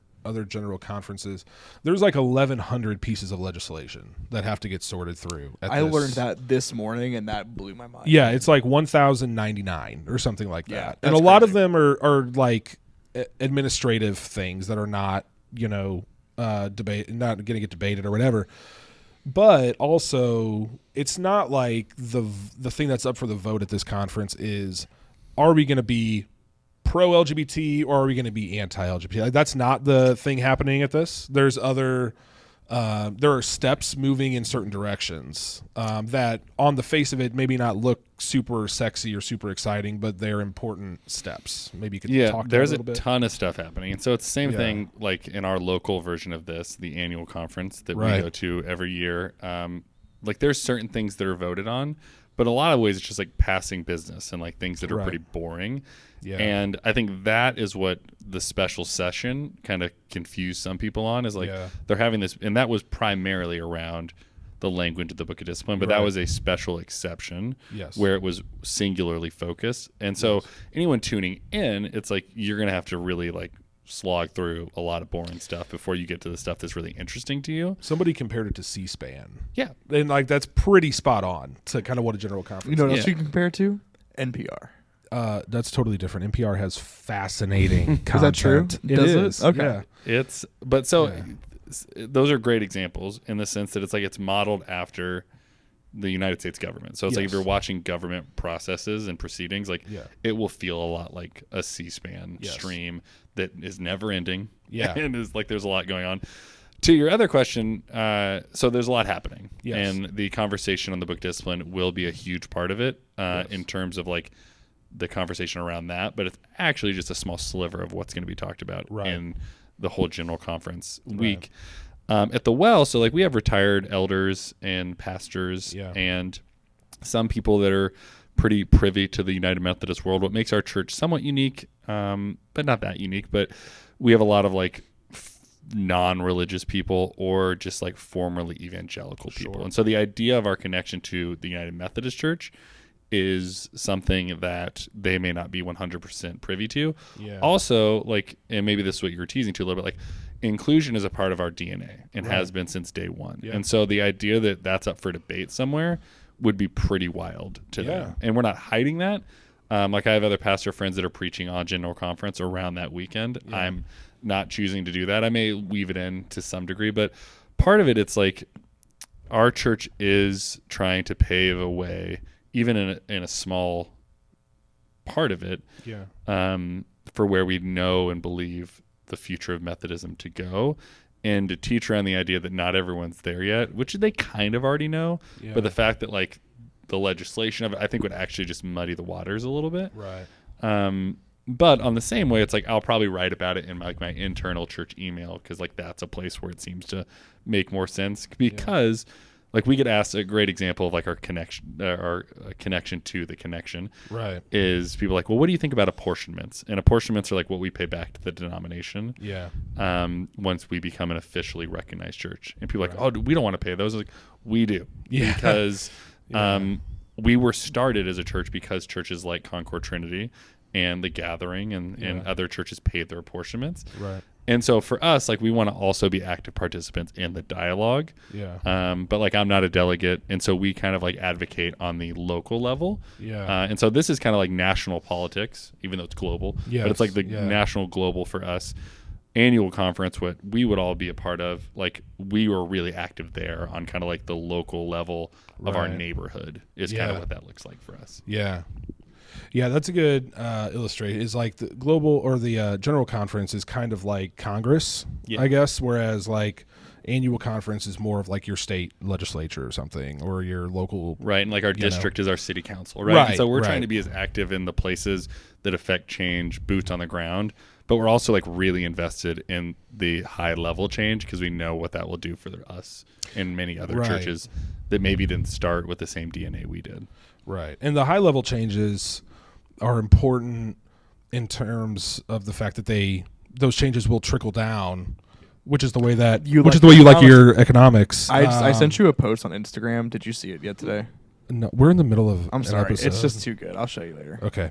general conferences. There's like 1,100 pieces of legislation that have to get sorted through.
I learned that this morning, and that blew my mind.
Yeah, it's like 1,099 or something like that. And a
crazy.
lot of them are like administrative things that are not, not going to get debated or whatever. But also, it's not like the thing that's up for the vote at this conference is, are we going to be pro-LGBT or are we going to be anti-LGBT? Like, that's not the thing happening at this. There's other there are steps moving in certain directions that on the face of it maybe not look super sexy or super exciting, but they're important steps. Maybe you could talk about
there's
a little bit.
Ton of stuff happening. And so it's the same thing like in our local version of this, the annual conference that we go to every year. Like there's certain things that are voted on, but a lot of ways it's just like passing business and like things that are pretty boring. Yeah. And I think that is what the special session kind of confused some people on, is like they're having this, and that was primarily around the language of the Book of Discipline, but that was a special exception where it was singularly focused. And so anyone tuning in, it's like you're going to have to really like slog through a lot of boring stuff before you get to the stuff that's really interesting to you.
Somebody compared it to C-SPAN.
Yeah.
And like that's pretty spot on to kind of what a general conference is.
You know what else you can compare it to? NPR.
That's totally different. NPR has fascinating content.
Is that true?
It is.
Okay.
Yeah.
Those are great examples in the sense that it's like it's modeled after the United States government. So it's like if you're watching government processes and proceedings, like it will feel a lot like a C-SPAN stream that is never ending. Yeah. And is like there's a lot going on. To your other question, so there's a lot happening. Yes. And the conversation on the book discipline will be a huge part of it in terms of like the conversation around that, but it's actually just a small sliver of what's going to be talked about in the whole general conference week. At the Well, so like we have retired elders and pastors and some people that are pretty privy to the United Methodist world. What makes our church somewhat unique, but not that unique, but we have a lot of like non-religious people or just like formerly evangelical people. And so the idea of our connection to the United Methodist Church is something that they may not be 100% privy to. Also, like, and maybe this is what you were teasing to a little bit, like inclusion is a part of our DNA and has been since day one. And so the idea that that's up for debate somewhere would be pretty wild to them. And we're not hiding that. Like I have other pastor friends that are preaching on General Conference around that weekend. I'm not choosing to do that. I may weave it in to some degree, but part of it, it's like our church is trying to pave a way, even in a small part of it, for where we know and believe the future of Methodism to go, and to teach around the idea that not everyone's there yet, which they kind of already know, but the fact that like the legislation of it, I think would actually just muddy the waters a little bit. But on the same way, it's like I'll probably write about it in my internal church email, because like that's a place where it seems to make more sense, because like we get asked, a great example of like our connection to the connection is people like, well, what do you think about apportionments? And apportionments are like what we pay back to the denomination once we become an officially recognized church. And people are like, oh, we don't want to pay those. Like, we do, because we were started as a church because churches like Concord Trinity and the Gathering and other churches paid their apportionments. And so for us, like we want to also be active participants in the dialogue. But like I'm not a delegate, and so we kind of like advocate on the local level. And so this is kind of like national politics, even though it's global. But it's like the national global for us. Annual conference, what we would all be a part of, like we were really active there on kind of like the local level of our neighborhood is kind of what that looks like for us.
Yeah, that's a good illustration. Is like the global or the general conference is kind of like Congress, I guess, whereas like annual conference is more of like your state legislature or something, or your local,
right? And like our district is our city council, right? And so we're trying to be as active in the places that affect change, boots on the ground, but we're also like really invested in the high level change because we know what that will do for us and many other churches that maybe didn't start with the same DNA we did.
Right. And the high level changes are important in terms of the fact that those changes will trickle down, which is the way that you like your economics.
I sent you a post on Instagram. Did you see it yet today?
No, we're in the middle of
I'm sorry.
episode.
It's just too good. I'll show you later.
Okay.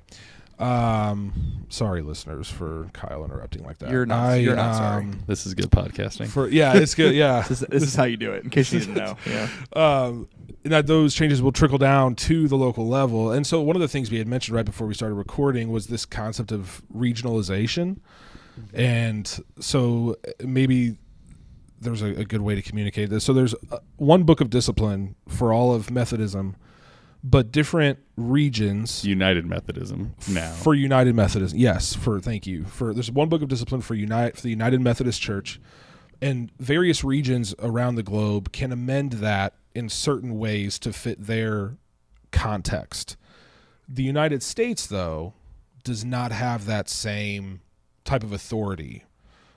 Sorry, listeners, for Kyle interrupting like that.
You're not sorry.
This is good podcasting.
It's good. Yeah,
this is how you do it. In case you didn't know. Yeah.
That those changes will trickle down to the local level, and so one of the things we had mentioned right before we started recording was this concept of regionalization, and so maybe there's a good way to communicate this. So there's one book of discipline for all of Methodism, but different regions.
United Methodism now.
For United Methodism, yes. There's one book of discipline for the United Methodist Church, and various regions around the globe can amend that in certain ways to fit their context. The United States, though, does not have that same type of authority.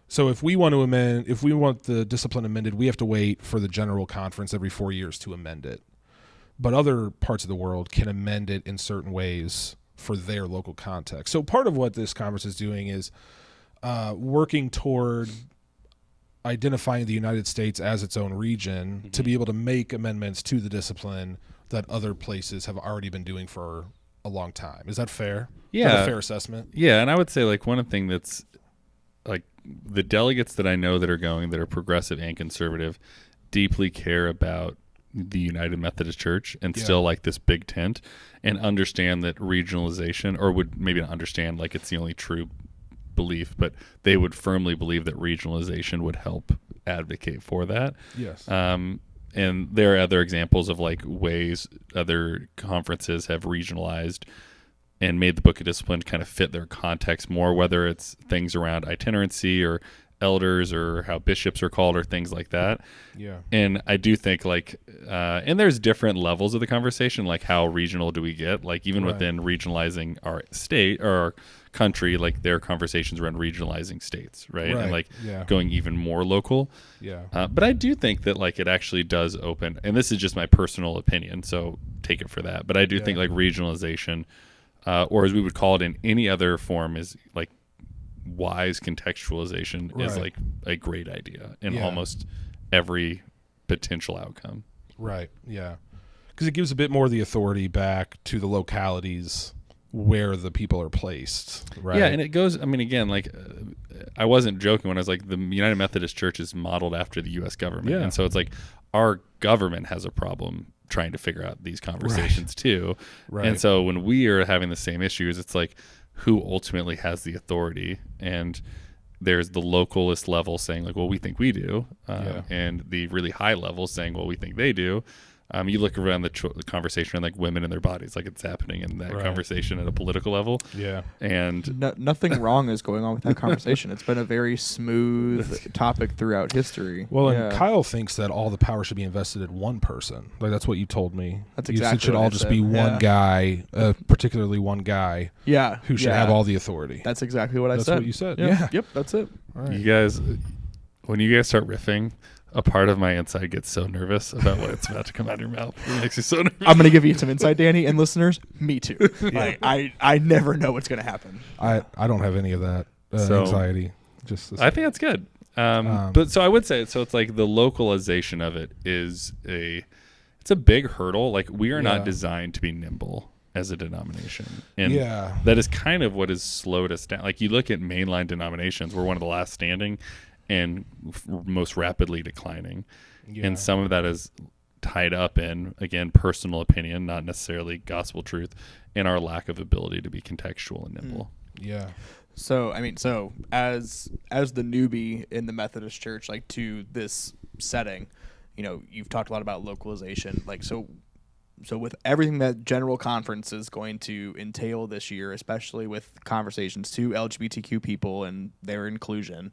So if we want the discipline amended, we have to wait for the General Conference every 4 years to amend it. But other parts of the world can amend it in certain ways for their local context. So part of what this conference is doing is working toward identifying the United States as its own region to be able to make amendments to the discipline that other places have already been doing for a long time. Is that fair?
Yeah.
Is that a fair assessment?
Yeah, and I would say like one thing that's like the delegates that I know that are going that are progressive and conservative deeply care about the United Methodist Church and still like this big tent and understand that regionalization, or would maybe not understand like it's the only true belief, but they would firmly believe that regionalization would help advocate for that.
Yes.
And there are other examples of like ways other conferences have regionalized and made the Book of Discipline kind of fit their context more, whether it's things around itinerancy or elders or how bishops are called or things like that.
Yeah.
And I do think like, and there's different levels of the conversation, like how regional do we get? Like even within regionalizing our state or our country, like there are conversations around regionalizing states, right? And like going even more local.
Yeah.
But I do think that like it actually does open, and this is just my personal opinion, so take it for that. But I do think like regionalization, or as we would call it in any other form, is like wise contextualization is like a great idea in almost every potential outcome.
Right. Yeah. Because it gives a bit more of the authority back to the localities where the people are placed. Right.
Yeah. And it goes, I mean, again, like I wasn't joking when I was like, the United Methodist Church is modeled after the U.S. government. Yeah. And so it's like our government has a problem trying to figure out these conversations too. Right. And so when we are having the same issues, it's like, who ultimately has the authority? And there's the localist level saying like, well, we think we do. And the really high level saying, well, we think they do. You look around the conversation around like women and their bodies, like it's happening in that conversation at a political level.
Yeah.
And
nothing wrong is going on with that conversation. It's been a very smooth topic throughout history.
Well, and Kyle thinks that all the power should be invested in one person. Like that's what you told me.
That's exactly
it should
what
all
I
just
said.
be one guy, particularly one guy.
Yeah.
Who should have all the authority.
That's exactly what I said.
That's what you said.
Yeah. Yep. That's it.
All right.
you guys, when you guys start riffing, a part of my inside gets so nervous about what's about to come out of your mouth. It makes me so nervous.
I'm going to give you some insight, Danny, and listeners, me too. Like, I never know what's going to happen.
I don't have any of that anxiety.
I think that's good. But so I would say, so it's like the localization of it is it's a big hurdle. Like we are not designed to be nimble as a denomination. And that is kind of what has slowed us down. Like you look at mainline denominations, we're one of the last standing and most rapidly declining. And some of that is tied up in, again, personal opinion, not necessarily gospel truth, and our lack of ability to be contextual and nimble.
Yeah.
So, I mean, as the newbie in the Methodist Church, like to this setting, you know, you've talked a lot about localization. Like, so with everything that General Conference is going to entail this year, especially with conversations to LGBTQ people and their inclusion,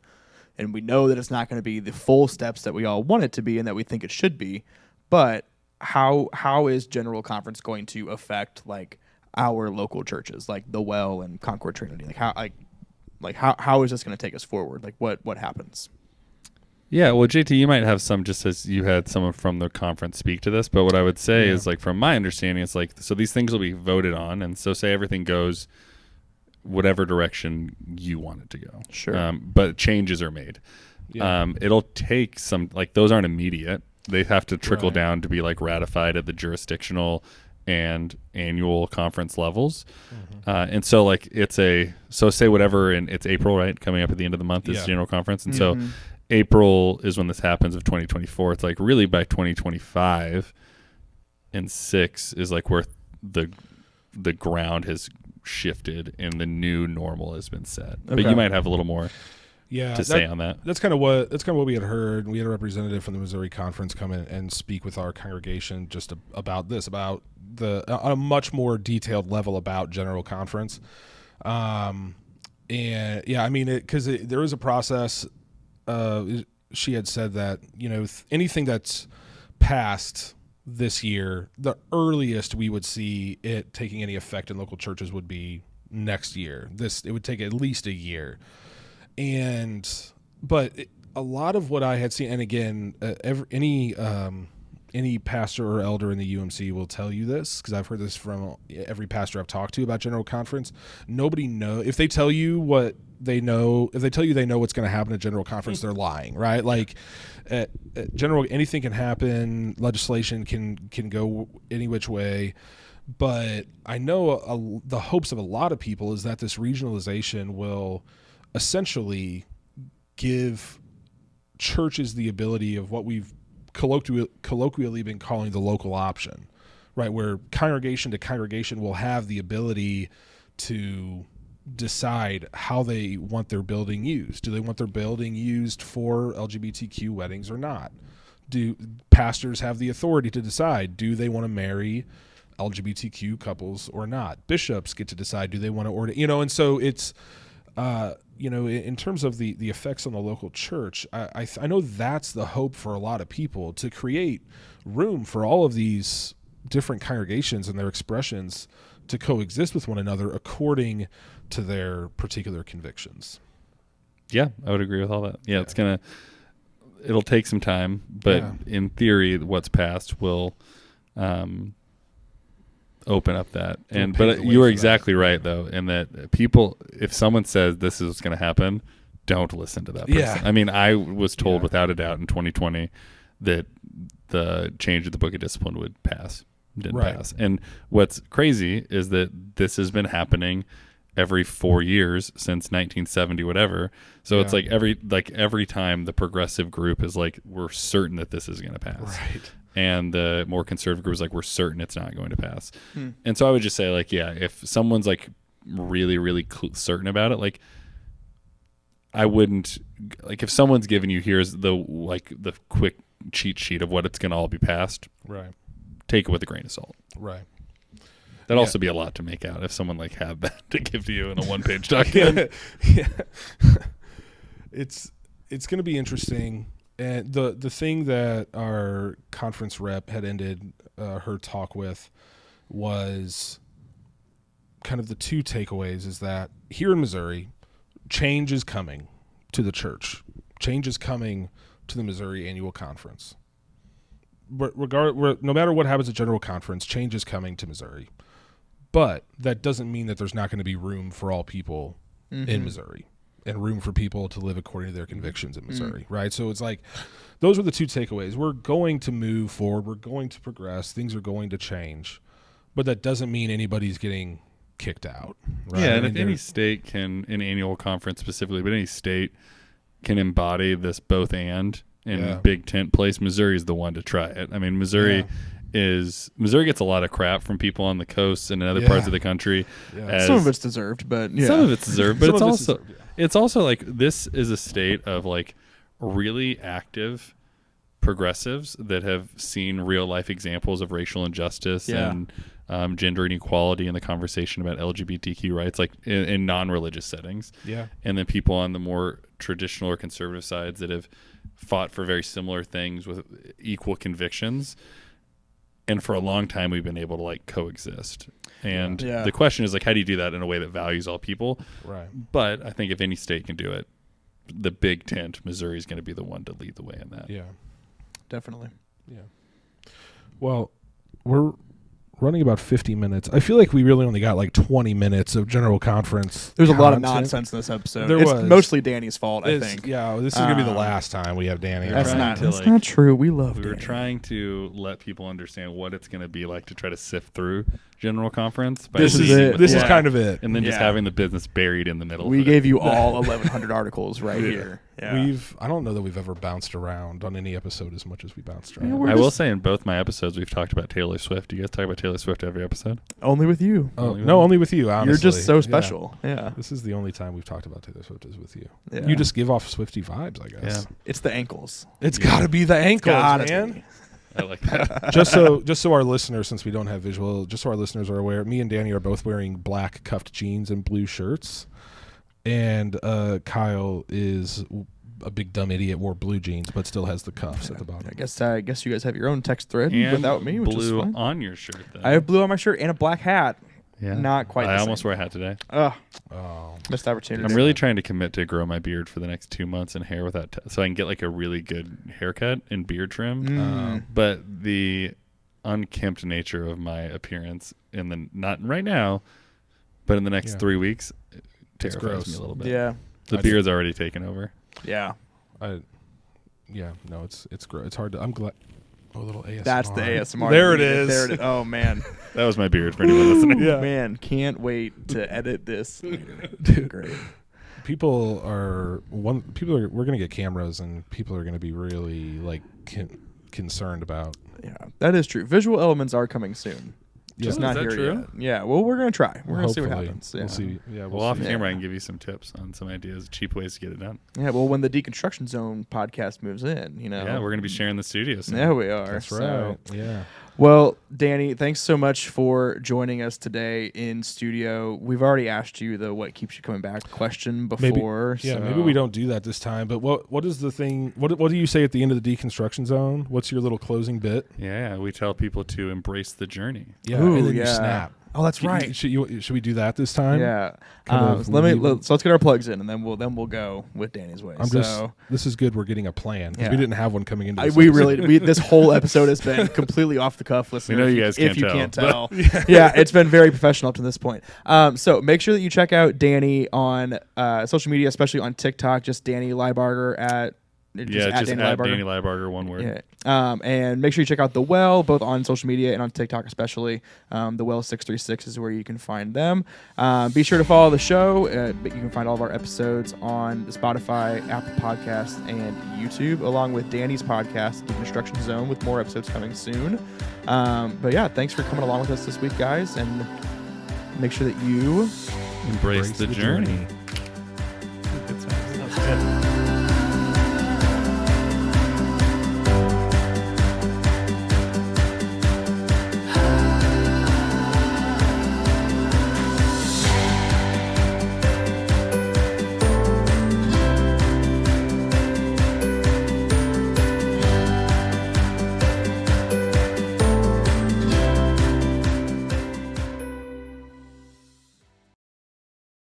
and we know that it's not going to be the full steps that we all want it to be and that we think it should be, but how is General Conference going to affect like our local churches, like the Well and Concord Trinity? Like how is this going to take us forward? Like what happens?
Yeah, well, JT, you might have some, just as you had someone from the conference speak to this, but what I would say is, like, from my understanding, it's like, so these things will be voted on, and so say everything goes whatever direction you want it to go.
Sure.
But changes are made. Yeah. It'll take some, like, those aren't immediate. They have to trickle down to be, like, ratified at the jurisdictional and annual conference levels. And so, like, so say whatever, and it's April, right? Coming up at the end of the month is General Conference, and so April is when this happens of 2024. It's like really by 2025 and 6 is like where the ground has shifted and the new normal has been set. Okay. But you might have a little more to say on that.
That's kind of what we had heard. We had a representative from the Missouri Conference come in and speak with our congregation just about this, about on a much more detailed level about General Conference. And yeah, I mean, because there is a process. She had said that, anything that's passed this year, the earliest we would see it taking any effect in local churches would be next year. It would take at least a year. But a lot of what I had seen, and again, any pastor or elder in the UMC will tell you this, because I've heard this from every pastor I've talked to about General Conference. Nobody knows. If they tell you what they know, if they tell you they know what's going to happen at General Conference, they're lying, right? Like at General, anything can happen. Legislation can go any which way. But I know the hopes of a lot of people is that this regionalization will essentially give churches the ability of what we've colloquially been calling the local option, right? Where congregation to congregation will have the ability to decide how they want their building used. Do they want their building used for LGBTQ weddings or not? Do pastors have the authority to decide, do they want to marry LGBTQ couples or not? Bishops get to decide, do they want to ordain, and so it's, in terms of the effects on the local church, I know that's the hope for a lot of people, to create room for all of these different congregations and their expressions to coexist with one another according to their particular convictions.
Yeah, I would agree with all that. Yeah. It'll take some time, but in theory, what's passed will open up that. But you are exactly right, though, in that people, if someone says this is what's going to happen, don't listen to that person. Yeah. I mean, I was told without a doubt in 2020 that the change of the Book of Discipline would pass. Didn't pass. And what's crazy is that this has been happening every 4 years since 1970, whatever. So it's like every time the progressive group is like, we're certain that this is going to pass.
Right.
And the more conservative group is like, we're certain it's not going to pass. And so I would just say, like, if someone's like really, really certain about it, like, I wouldn't, like, if someone's giving you, here's the quick cheat sheet of what it's going to all be passed.
Right.
Take it with a grain of salt.
Right.
That'd also be a lot to make out if someone like had that to give to you in a one-page document.
It's going to be interesting. And the thing that our conference rep had ended her talk with was kind of the two takeaways, is that here in Missouri, change is coming to the church. Change is coming to the Missouri Annual Conference. But no matter what happens at General Conference, change is coming to Missouri. But that doesn't mean that there's not going to be room for all people in Missouri, and room for people to live according to their convictions in Missouri, right? So it's like, those were the two takeaways. We're going to move forward. We're going to progress. Things are going to change. But that doesn't mean anybody's getting kicked out, right?
Yeah, and if any state can, in annual conference specifically, but any state can embody this both and in big tent place, Missouri is the one to try it. I mean, Missouri gets a lot of crap from people on the coast and in other parts of the country.
Yeah. Some of it's deserved, but
some of it's deserved, but it's also like, this is a state of like really active progressives that have seen real life examples of racial injustice and gender inequality in the conversation about LGBTQ rights, like in non-religious settings.
Yeah.
And then people on the more traditional or conservative sides that have fought for very similar things with equal convictions. And for a long time, we've been able to like coexist. And the question is like, how do you do that in a way that values all people?
Right.
But I think if any state can do it, the big tent, Missouri, is going to be the one to lead the way in that.
Yeah.
Definitely.
Yeah. Well, we're running about 50 minutes. I feel like we really only got like 20 minutes of general conference.
There's a lot of nonsense in this episode.
There
it's
was.
Mostly Danny's fault, I think.
Yeah, this is going to be the last time we have Danny.
That's
around.
not true. We love
We were
Danny.
trying to let people understand what it's going to be like to try to sift through general conference. By
This is
leading
it.
with
This
the
is
fact,
kind of it.
and then just having the business buried in the middle.
We
of
gave you all 1,100 articles right here. Yeah.
I don't know that we've ever bounced around on any episode as much as we bounced around.
I will say in both my episodes we've talked about Taylor Swift. Do you guys talk about Taylor Swift every episode?
Only with you.
Only with you, honestly.
You're just so special. Yeah.
This is the only time we've talked about Taylor Swift is with you.
Yeah.
You just give off Swiftie vibes, I guess.
Yeah.
It's the ankles.
It's got to be the ankles, man.
I like that.
just so our listeners, since we don't have visual, just so our listeners are aware, me and Danny are both wearing black cuffed jeans and blue shirts, and Kyle is a big dumb idiot, wore blue jeans but still has the cuffs at the bottom.
I guess you guys have your own text thread
And
without me, which is
blue
fine.
on your shirt. Then.
I have blue on my shirt and a black hat.
Yeah.
Not quite.
I almost wore a hat today.
Missed opportunity.
I'm really trying to commit to grow my beard for the next 2 months and hair without so I can get like a really good haircut and beard trim. But the unkempt nature of my appearance not right now, but in the next 3 weeks, it terrifies me a little bit.
Yeah.
The beard's already taken over.
Yeah.
It's gross. It's hard to. I'm glad. Oh, a little ASMR.
That's the ASMR.
There it is.
There it is. Oh man.
That was my beard for anyone listening.
Yeah. Man, can't wait to edit this. Dude. Great.
We're gonna get cameras and people are gonna be really like concerned about.
Yeah, that is true. Visual elements are coming soon. Just not here
true?
yet. Yeah, well, we're gonna try. We're gonna see what happens. Yeah.
We'll see. Yeah,
Well, off camera, I can give you some tips on some ideas, cheap ways to get it done.
Yeah, well, when the Deconstruction Zone podcast moves in,
Yeah, we're gonna be sharing the studio soon.
Yeah, we are.
That's
so.
right. Yeah.
Well, Danny, thanks so much for joining us today in studio. We've already asked you the what keeps you coming back question before.
Maybe we don't do that this time. But what is the thing? What do you say at the end of the Deconstruction Zone? What's your little closing bit?
Yeah, we tell people to embrace the journey.
Yeah,
Ooh,
and then you snap.
Oh, that's right.
Should we do that this time?
Yeah.
So
let's get our plugs in, and then we'll go with Danny's way.
This is good. We're getting a plan because we didn't have one coming into.
This whole episode has been completely off the cuff. Listeners,
we know you guys
can't tell. Yeah, it's been very professional up to this point. So make sure that you check out Danny on social media, especially on TikTok. Just Danny Lybarger at Danny
Lybarger, one word.
Yeah. And make sure you check out The Well, both on social media and on TikTok especially. The Well 636 is where you can find them. Be sure to follow the show. But you can find all of our episodes on Spotify, Apple Podcasts, and YouTube, along with Danny's podcast, Deconstruction Zone, with more episodes coming soon. But yeah, thanks for coming along with us this week, guys, and make sure that you
embrace the journey.
Good times.